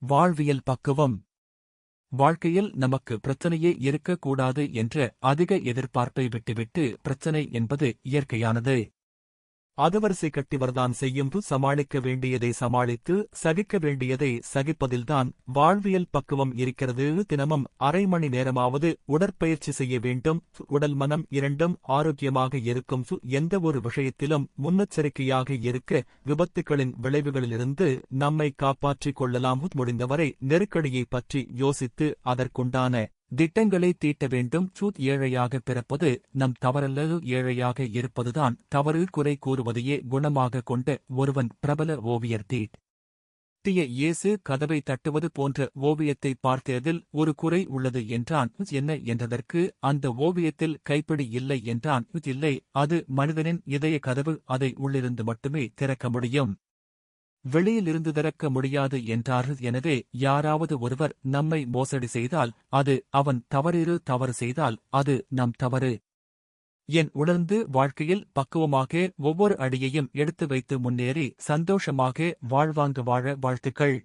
வாழ்வியல் பக்குவம். வாழ்க்கையில் நமக்கு பிரச்சனையே இருக்கக்கூடாது என்ற அதிக எதிர்பார்ப்பை விட்டுவிட்டு பிரச்சனை என்பது இயற்கையானது. அது வரிசை கட்டிவர்தான் செய்யும். சமாளிக்க வேண்டியதை சமாளித்து சகிக்க வேண்டியதை சகிப்பதில்தான் வாழ்வியல் பக்குவம் இருக்கிறது. தினமும் அரை மணி நேரமாவது உடற்பயிற்சி செய்ய வேண்டும். உடல் மனம் இரண்டும் ஆரோக்கியமாக இருக்கும். எந்த ஒரு விஷயத்திலும் முன்னெச்சரிக்கையாக இருக்க விபத்துகளின் விளைவுகளிலிருந்து நம்மை காப்பாற்றிக் கொள்ளலாம். முடிந்தவரை நெருக்கடியை பற்றி யோசித்து அதற்குண்டான திட்டங்களை தீட்ட வேண்டும். ஏழையாக பிறப்பது நம் தவறல்ல. ஏழையாக இருப்பதுதான் தவறு. குறை கூறுவதையே குணமாக கொண்ட ஒருவன் பிரபல ஓவியர் தீட்டிய இயேசு கதவை தட்டுவது போன்ற ஓவியத்தை பார்த்ததில் ஒரு குறை உள்ளது என்றான். என்ன என்றதற்கு அந்த ஓவியத்தில் கைப்பிடி இல்லை என்றான். இல்லை, அது மனிதனின் இதய கதவு. அதை உள்ளிருந்து மட்டுமே திறக்க முடியும், வெளியிலிருந்து திறக்க முடியாது என்றார்கள். எனவே யாராவது ஒருவர் நம்மை மோசடி செய்தால் அது அவன் தவறு. தவறு செய்தால் அது நம் தவறு என் உணர்ந்து வாழ்க்கையில் பக்குவமாக ஒவ்வொரு அடியையும் எடுத்து வைத்து முன்னேறி சந்தோஷமாக வாழ்வாங்க வாழ வாழ்த்துக்கள்.